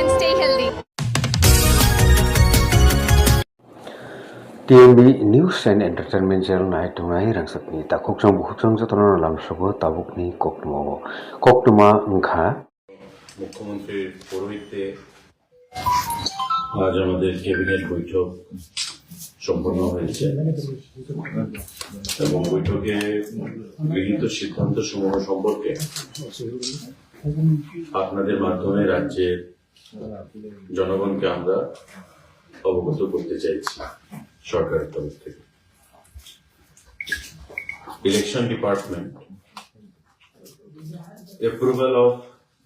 and stay healthy. TMB News and Entertainment Channel night tunai rangsakni ta kokjang buhujang jotona lamsabo tabukni koknuma ngkha মুখ্যমন্ত্রীর পৌরোহিত্যে আজ আমাদের cabinet বৈঠক সম্পন্ন হয়েছে এবং বৈঠকে গৃহীত সিদ্ধান্ত সমূহ সম্পর্কে আপনাদের মাধ্যমে রাজ্যের জনগণকে আমরা অবগত করতে চাইছি সরকারের তরফ থেকে। Election department approval of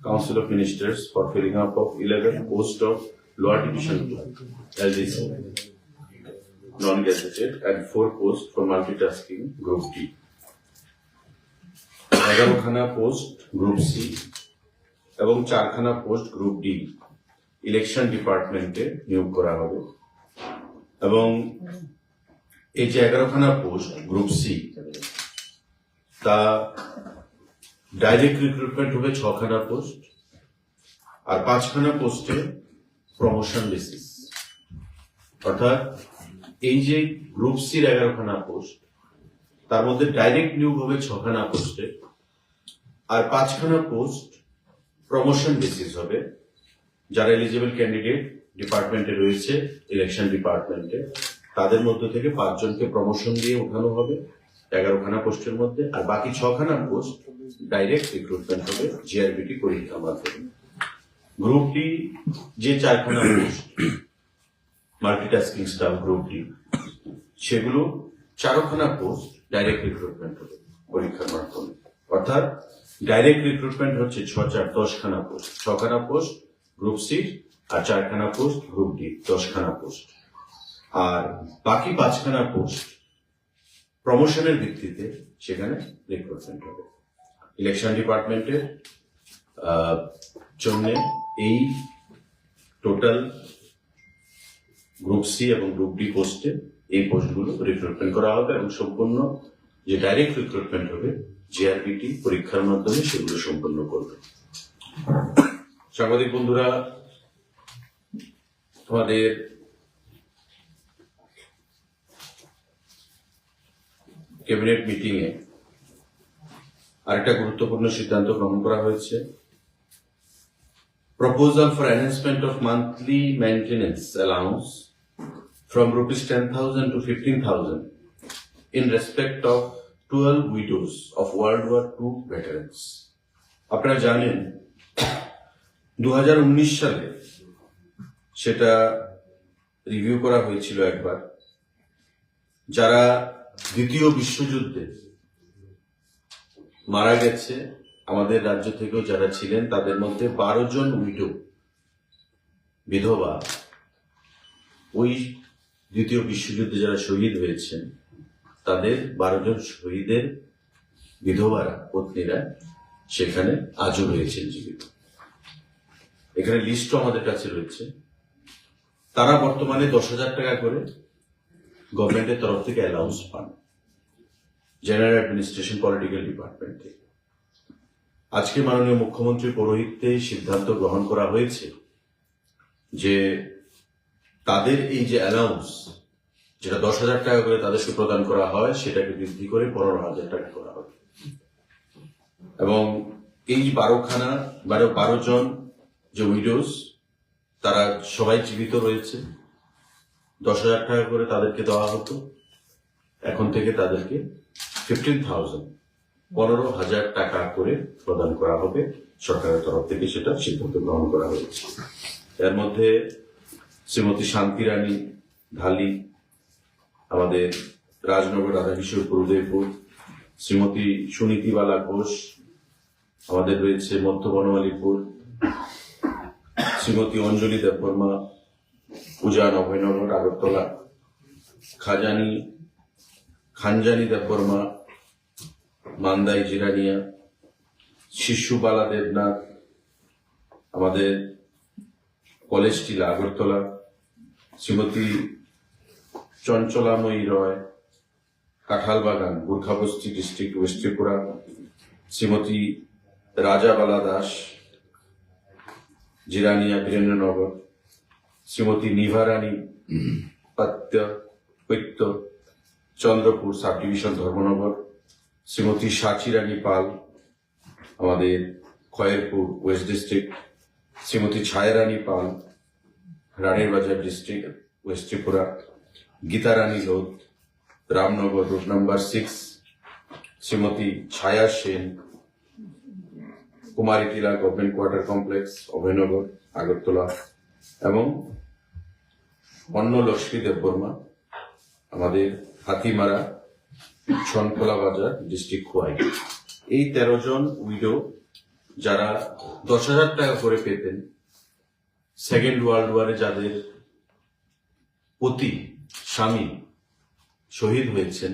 Council of Ministers for filling up of 11 posts of Lower Division LDC non-gazetted and 4 posts for multitasking Group D. 11 খানা পোস্ট গ্রুপ সি এবং 4 খানা পোস্ট গ্রুপ ডি ইলেকশন ডিপার্টমেন্টে নিয়োগ করা হবে এবং এই যে 11 খানা পোস্ট গ্রুপ সি তা ডাইরেক্ট রিক্রুটমেন্ট হবে 6 খানা পোস্ট আর 5 খানা পোস্টে প্রমোশন বেসিস, অর্থাৎ এই যে গ্রুপ সির 11 খানা পোস্ট তার মধ্যে ডাইরেক্ট নিয়োগ হবে 6 খানা পোস্টে আর 5 খানা পোস্ট প্রমোশন বেসিস হবে। যারা এলিজিবল ক্যান্ডিডেট ডিপার্টমেন্টে রয়েছে ইলেকশন ডিপার্টমেন্টে তাদের মধ্যে থেকে 5 জনকে প্রমোশন দিয়ে উঠানো হবে 11 খানা পোস্টের মধ্যে, আর বাকি 6 খানা পোস্ট ডাইরেক্ট রিক্রুটমেন্ট হবে জিআরবিটি পরীক্ষার মাধ্যমে। গ্রুপ ডি যে 4 খানা post multitasking staff group D সেগুলো 4 খানা পোস্ট ডাইরেক্ট রিক্রুটমেন্ট হবে পরীক্ষার মাধ্যমে, অর্থাৎ ডাইরেক্ট রিক্রুটমেন্ট হচ্ছে 6-4-10 খানা পোস্ট, 6 খানা পোস্ট গ্রুপ সি আর 4 খানা পোস্ট গ্রুপ ডি 10 খানা পোস্ট, আর বাকি 5 খানা পোস্ট প্রমোশনের ভিত্তিতে সেখানে রিক্রুটমেন্ট হবে। ইলেকশন ডিপার্টমেন্টের জন্য এই টোটাল গ্রুপ সি এবং গ্রুপ ডি পোস্টে এই পোস্টগুলো রিক্রুটমেন্ট করা হবে এবং সম্পূর্ণ যে ডাইরেক্ট রিক্রুটমেন্ট হবে জিআরবিটি পরীক্ষার মাধ্যমে সেগুলো সম্পন্ন করবে। সাংবাদিক বন্ধুরা, তোমাদের ক্যাবিনেট মিটিং এ আরেকটা গুরুত্বপূর্ণ সিদ্ধান্ত গ্রহণ করা হয়েছে। Proposal for enhancement of monthly maintenance allowance from ₹10,000 to 15,000 in respect of 12 widows of World War II veterans. আপনারা জানেন 2019 সালে সেটা রিভিউ করা হয়েছিল একবার। যারা দ্বিতীয় বিশ্বযুদ্ধে মারা গেছে আমাদের রাজ্য থেকেও যারা ছিলেন তাদের মধ্যে 12 জন উইডো বিধবা ওই দ্বিতীয় বিশ্বযুদ্ধে যারা শহীদ হয়েছেন তাদের 12 জন শহীদের বিধবারা পত্নীরা সেখানে আজও রয়েছেন জীবিত। এখানে লিস্টও আমাদের কাছে রয়েছে। তারা বর্তমানে 10,000 টাকা করে গভর্নমেন্টের তরফ থেকে অ্যালাউন্স পান জেনারেল অ্যাডমিনিস্ট্রেশন পলিটিক্যাল ডিপার্টমেন্ট থেকে। আজকে মাননীয় মুখ্যমন্ত্রীর পৌরোহিত্যে সিদ্ধান্ত গ্রহণ করা হয়েছে যে তাদের এই যে অ্যালাউন্স যেটা 10,000 টাকা করে তাদেরকে প্রদান করা হয় সেটাকে বৃদ্ধি করে 15,000 টাকা করা হবে এবং এই 12 জন যে উইডোজ তারা সবাই জীবিত রয়েছে। 10,000 টাকা করে তাদেরকে দেওয়া হতো, এখন থেকে তাদেরকে 15,000 টাকা করে প্রদান করা হবে সরকারের তরফ থেকে, সেটা সিদ্ধান্ত গ্রহণ করা হয়েছে। এর মধ্যে শ্রীমতী শান্তি রানী ঢালি আমাদের রাজনগর রাধাকিশোরপুর উদয়পুর, শ্রীমতী সুনীতিবালা ঘোষ আমাদের রয়েছে মধ্য বনমালীপুর, শ্রীমতী অঞ্জলি দেববর্মা উজান অভয়নগর আগরতলা, খানজানি দেববর্মা মান্দাই জিরানিয়া, শিশুবালা দেবনাথ আমাদের College Tilla Agartala, Shrimati Chanchalamoyee Roy Kanthalbagan Gurkhabasti district west Tripura, Shrimati Rajabala Das Jirania Birendranagar, Shrimati Nibharani Paitya Chandrapur sub division Dharmanagar, Shrimati Sachirani Pal আমাদের Khayerpur west district, Shrimati Chhayarani Pal Ranir Bazar district west Tripura, Gitarani Lodh Ramnagar route number 6, Shrimati Chhaya Sen Kumaritila government quarter complex Abhoynagar Agartala, এবং লক্ষ্মী দেববর্মা আমাদের হাতিমারা ছনখোলা বাজার ডিস্ট্রিক্ট খোয়াই। এই 13 জন উইডো যারা 10,000 টাকা করে পেতেন, সেকেন্ড ওয়ার্ল্ড ওয়ারে যাদের পতি স্বামী শহীদ হয়েছেন,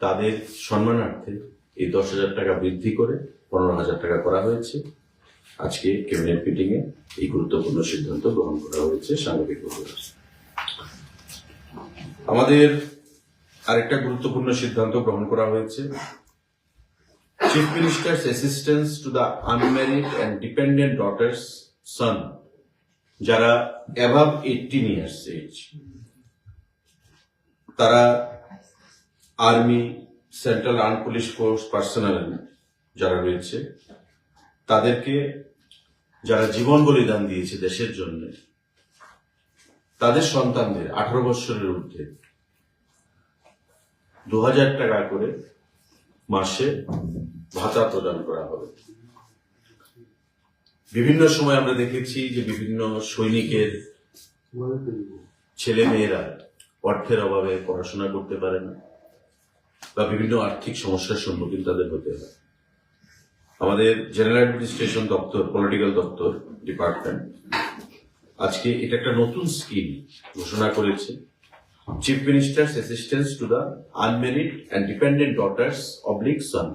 তাদের সম্মানার্থে এই 10,000 টাকা বৃদ্ধি করে 15,000 টাকা করা হয়েছে। আজকে ক্যাবিনেট মিটিং এ এই গুরুত্বপূর্ণ সিদ্ধান্ত গ্রহণ করা হয়েছে সাংবাদিকভাবে। আমাদের আরেকটা গুরুত্বপূর্ণ সিদ্ধান্ত গ্রহণ করা হয়েছে, chief minister's assistance to the unmarried and dependent daughters son, যারা অ্যাবাভ 18 ইয়ার্স এজ, তারা army, central arm police force personnel যারা রয়েছে, তাদেরকে যারা জীবন বলিদান দিয়েছে দেশের জন্য, তাদের সন্তানদের 18 বছরের ঊর্ধ্বে 2,000 টাকা করে মাসে ভাতা প্রদান করা হবে। বিভিন্ন সময় আমরা দেখেছি যে বিভিন্ন সৈনিকের ছেলে মেয়েরা অর্থের অভাবে পড়াশোনা করতে পারে না বা বিভিন্ন আর্থিক সমস্যার সম্মুখীন তাদের হতে হয়। আমাদের জেনারেল অ্যাডমিনিস্ট্রেশন দপ্তর, পলিটিক্যাল দপ্তর ডিপার্টমেন্ট আজকে এটা একটা নতুন স্কিম ঘোষণা করেছে, chief minister's assistance to the unmarried and dependent daughters oblique son,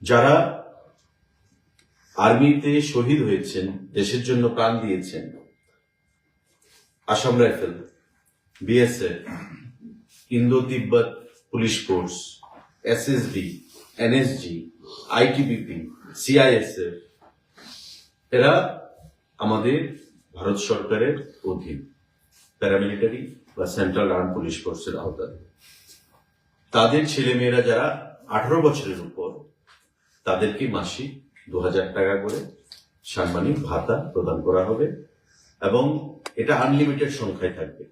যারা আর্মিতে শহীদ হয়েছেন, দেশের জন্য প্রাণ দিয়েছেন, আসাম রাইফেল, বিএসএফ, ইন্দো তিব্বত police force, SSB, NSG, ITBP, CISF, এরা আমাদের ভারত সরকারের অধীন প্যারামিলিটারি বা সেন্ট্রাল আর্ম পুলিশ ফোর্সের আওতাধীন। তাদের ছেলেমেয়েরা যারা 18 বছরের উপর, তাদেরকে মাসিক 2,000 টাকা করে সাম্মানিক ভাতা প্রদান করা হবে, এবং এটা আনলিমিটেড সংখ্যায় থাকবে।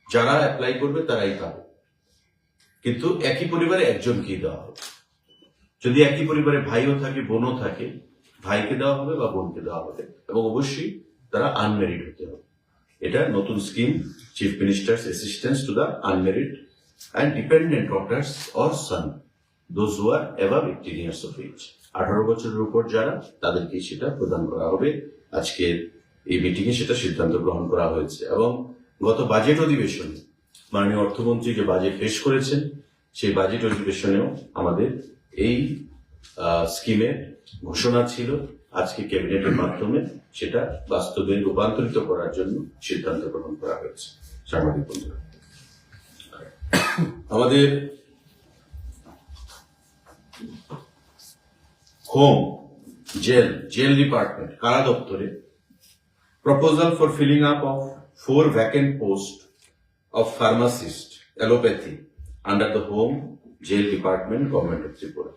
যারা অ্যাপ্লাই করবে তারাই পাবে, কিন্তু একই পরিবারে একজনকেই দেওয়া হবে। যদি একই পরিবারে ভাইও থাকে, বোনও থাকে, ভাইকে দেওয়া হবে বা বোনকে দেওয়া হবে, এবং অবশ্যই তারা আনম্যারিড হতে হবে। এটা নতুন scheme, chief minister's assistance to the unmarried and dependent daughters or son, those who are above 18 years of age. 18 বছরের উপর যারা, তাদেরকে সেটা প্রদান করা হবে। আজকের এই মিটিং এ সেটা সিদ্ধান্ত গ্রহণ করা হয়েছে, এবং গত বাজেট অধিবেশনে মাননীয় অর্থমন্ত্রী যে বাজেট পেশ করেছেন, সেই বাজেট অধিবেশনেও আমাদের এই স্কিমের ঘোষণা ছিল। আজকে ক্যাবিনেটের মাধ্যমে সেটা বাস্তবে রূপান্তরিত করার জন্য সিদ্ধান্ত গ্রহণ করা হয়েছে। সাংবাদিক বন্ধুরা, আমাদের হোম, জেল ডিপার্টমেন্ট, কারা দপ্তরে proposal for filling up of 4 vacant post of pharmacist allopathy under the home jail department, government of Tripura.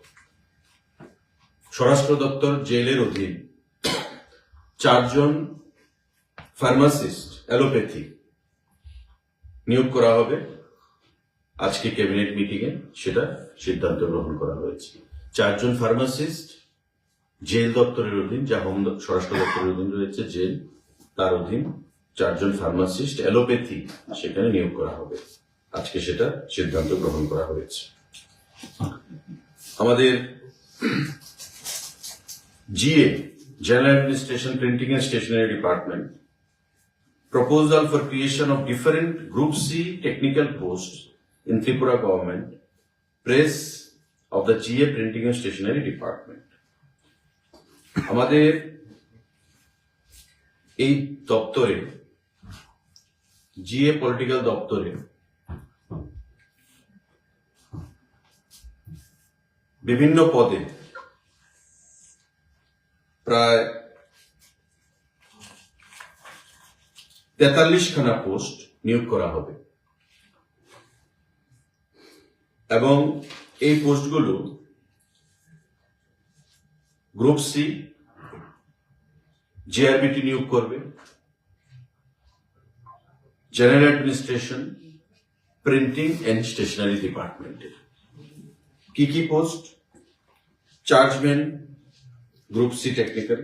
স্বরাষ্ট্র দপ্তর জেলের অধীন 4 জন ফার্মাসিস্ট অ্যালোপ্যাথি নিয়োগ করা হবে। আজকে ক্যাবিনেট মিটিং এ সেটা সিদ্ধান্ত গ্রহণ করা হয়েছে। 4 জন ফার্মাসিস্ট জেল দপ্তরের অধীন, যা হোম স্বরাষ্ট্র দপ্তরের অধীন রয়েছে জেল, তার অধীন 4 জন ফার্মাসিস্ট অ্যালোপ্যাথি সেখানে নিয়োগ করা হবে। আজকে সেটা সিদ্ধান্ত গ্রহণ করা হয়েছে। আমাদের GA, General Administration Printing and Stationery Department, proposal for creation of different Group C technical posts in Tripura government, press of the GA Printing and Stationery Department. আমাদের এই দপ্তরে, GA পলিটিক্যাল দপ্তরে বিভিন্ন পদে প্রায় 43খানা পোস্ট নিয়োগ করা হবে এবং এই পোস্টগুলো গ্রুপ সি জিআরবিটি নিয়োগ করবে, general administration, printing and stationery ডিপার্টমেন্টের। কি post? Chargeman group C technical,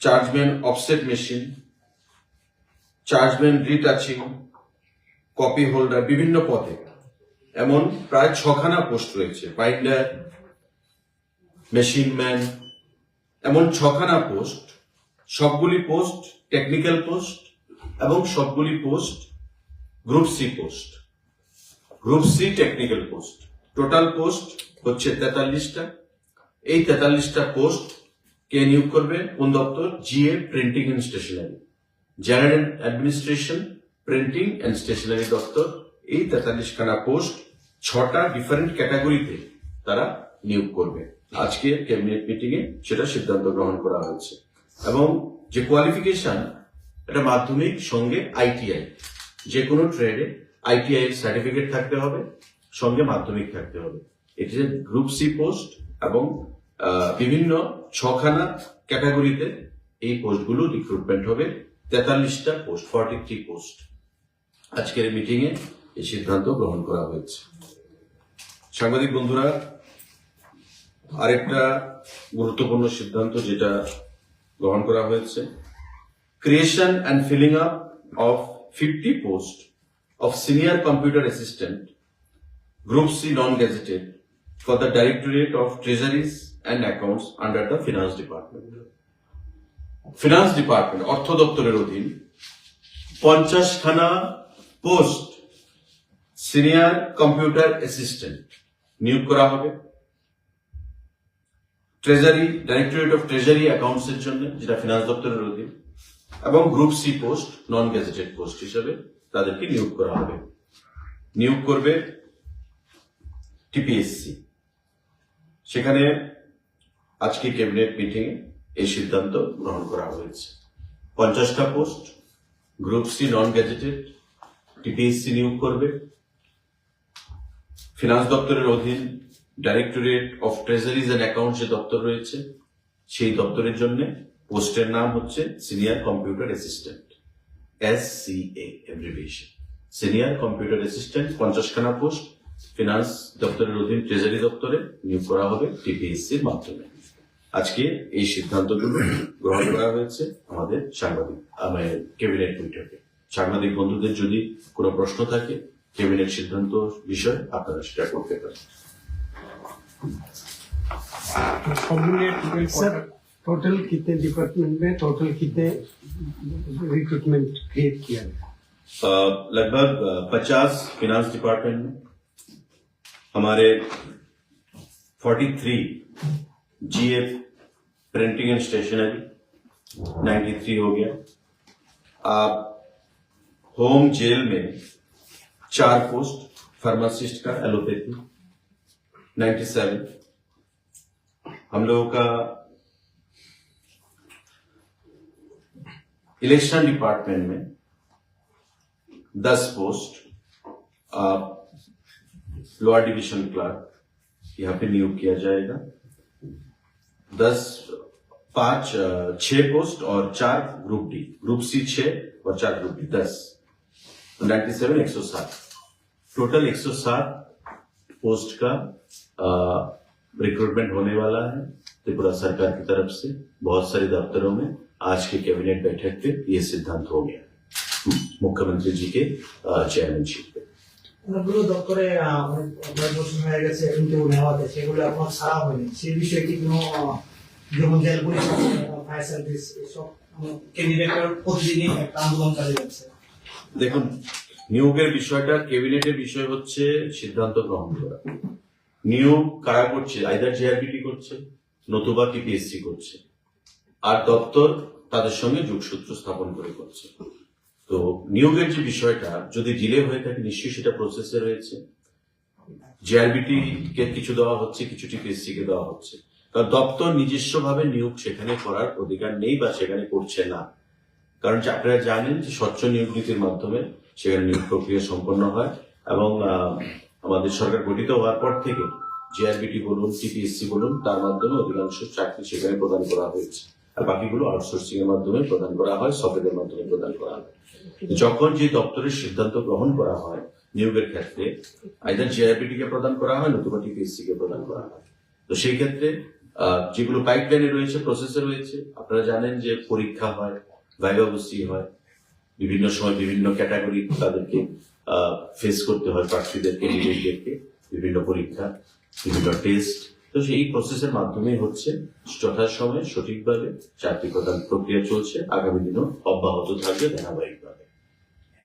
chargeman offset machine, chargeman retouching, copy holder, বিভিন্ন পদে এমন প্রায় 6খানা পোস্ট রয়েছে। বাইন্ডার, মেশিন ম্যান, এমন 6খানা পোস্ট। সবগুলি পোস্ট টেকনিক্যাল পোস্ট এবং সবগুলি post group C post. Group C technical post. Total post হচ্ছে 43টা। এই 43টা পোস্ট কে নিয়োগ করবে? কোন দপ্তর? GA, printing and stationery. General administration, printing and stationery দপ্তর। এই 43খানা পোস্ট 6টা ডিফারেন্ট ক্যাটাগরিতে তারা নিয়োগ করবে। আজকে ক্যাবিনেট মিটিং এ সেটা সিদ্ধান্ত গ্রহণ করা হয়েছে এবং যে কোয়ালিফিকেশন, এটা মাধ্যমিক সঙ্গে আইটিআই, যে কোনো ট্রেডে আইটিআই এর সার্টিফিকেট থাকতে হবে, সঙ্গে মাধ্যমিক থাকতে হবে। এটি গ্রুপ সি পোস্ট এবং বিভিন্ন 6খানা ক্যাটাগরিতে এই পোস্টগুলো রিক্রুটমেন্ট হবে। 43টা পোস্ট, 43 পোস্ট। আজকের মিটিং এ এই সিদ্ধান্ত গ্রহণ করা হয়েছে। সাংবাদিক বন্ধুরা, আরেকটা গুরুত্বপূর্ণ সিদ্ধান্ত যেটা গ্রহণ করা হয়েছে, creation and filling up of 50 post of senior computer assistant group C non gazetted for the directorate of treasuries and accounts under the finance department. Finance department, অর্থ দপ্তরের অধীন 50খানা পোস্ট সিনিয়র কম্পিউটার অ্যাসিস্ট্যান্ট নিয়োগ করা হবে treasury, directorate of treasury accounts এর জন্য, যেটা ফিনান্স দপ্তরের অধীন, এবং group C post non gazetted post হিসেবে তাদেরকে নিয়োগ করা হবে। নিয়োগ করবে টিপিএসসি। সেখানে আজকে ক্যাবিনেট মিটিং এ এই সিদ্ধান্ত গ্রহণ করা হয়েছে। 50টা post group C non gazetted TPSC নিয়োগ করবে। ফিনান্স দপ্তরের অধীন directorate of treasuries and accounts যে দপ্তর রয়েছে, সেই দপ্তরের জন্য পোস্টের নাম হচ্ছে senior computer assistant, SCA abbreviation. Senior computer assistant 50খানা পোস্ট ফিনান্স দপ্তরের অধীন ট্রেজারি দপ্তরে নিয়োগ করা হবে টিপিএসসির মাধ্যমে। আজকে এই সিদ্ধান্তগুলো গ্রহণ করা হয়েছে আমাদের ক্যাবিনেট বৈঠকে। সাংবাদিক বন্ধুদের যদি কোনো প্রশ্ন থাকে ক্যাবিনেট সিদ্ধান্ত বিষয়ে, আপনারা সেটা করতে পারেন। सर टोटल कितने डिपार्टमेंट में टोटल कितने रिक्रूटमेंट क्रिएट किया गया? लगभग 50 फिनांस डिपार्टमेंट में, हमारे 43 जीएफ प्रिंटिंग एंड स्टेशनरी 93 हो गया। होम जेल में 4 पोस्ट फार्मासिस्ट का एलोपैथी 97। हम लोगों का इलेक्शन डिपार्टमेंट में 10 पोस्ट लोअर डिवीजन क्लर्क यहाँ पे नियुक्त किया जाएगा। 6 पोस्ट और 4 ग्रुप डी, ग्रुप सी 6 और 4 ग्रुप डी 10, 97 107, टोटल 107 पोस्ट का रिक्रूटमेंट होने वाला है त्रिपुरा सरकार की तरफ से। बहुत सारे दफ्तरों में आज के कैबिनेट बैठक पे ये सिद्धांत हो गया मुख्यमंत्री जी के चेयरमैनशिप पे। অনেকগুলো দপ্তরে অনেক বছর হয়ে গেছে কিন্তু নেওয়াতে সেগুলো এখন সারা হয়নি, সেই বিষয়ে কি কোনো যেমন জেল পুলিশ, ফায়ার সার্ভিস এসব ক্যান্ডিডেটের প্রতিদিনই একটা আন্দোলন চালিয়ে যাচ্ছে? দেখুন, নিয়োগের বিষয়টা ক্যাবিনেটের বিষয় হচ্ছে সিদ্ধান্ত গ্রহণ করা। নিয়োগ কারা করছে? আইদার জিআরবিটি করছে, নতুবা টিপিএসসি করছে, আর দপ্তর তাদের সঙ্গে যোগসূত্র স্থাপন করে করছে। তো নিয়োগের যে বিষয়টা যদি ডিলে হয়ে থাকে, নিশ্চয়ই সেটা প্রসেসে রয়েছে। জিআরবিটি কে কিছু দেওয়া হচ্ছে, কিছু টিপিএসসি কে দেওয়া হচ্ছে, কারণ দপ্তর নিজস্ব ভাবে নিয়োগ সেখানে করার অধিকার নেই বা সেখানে করছে না। কারণ যে আপনারা জানেন যে স্বচ্ছ নিয়োগ নীতির মাধ্যমে সেখানে নিয়োগ প্রক্রিয়া সম্পন্ন হয় এবং আমাদের সরকার গঠিত হওয়ার পর থেকে জিআরবিটি বলুন, টিপিএসসি বলুন, তার মাধ্যমে অধিকাংশ চাকরি সেখানে প্রদান করা হয়েছে, আর বাকিগুলো আউটসোর্সিং এর মাধ্যমে প্রদান করা হয়, সফটওয়্যারের মাধ্যমে প্রদান করা হয়। যখন যে দপ্তরের সিদ্ধান্ত গ্রহণ করা হয় নিয়োগের ক্ষেত্রে, আইদার জিআরবিটি কে প্রদান করা হয় নতুবা টিপিএসসি কে প্রদান করা হয়। তো সেই ক্ষেত্রে যেগুলো পাইপলাইনে রয়েছে, প্রসেসে রয়েছে, আপনারা জানেন যে পরীক্ষা হয়, ভাইভা বসি হয়, বিভিন্ন সময় বিভিন্ন ক্যাটাগরি তাদেরকে ফেস করতে হয়, প্রার্থীদেরকে, ক্যান্ডিডেটদেরকে বিভিন্ন পরীক্ষা, বিভিন্ন টেস্ট। তো সেই প্রসেসের মাধ্যমে হচ্ছে যথাসময়ে সঠিকভাবে চাকরি প্রদান প্রক্রিয়া চলছে, আগামী দিনও অব্যাহত থাকবে ধারাবাহিকভাবে।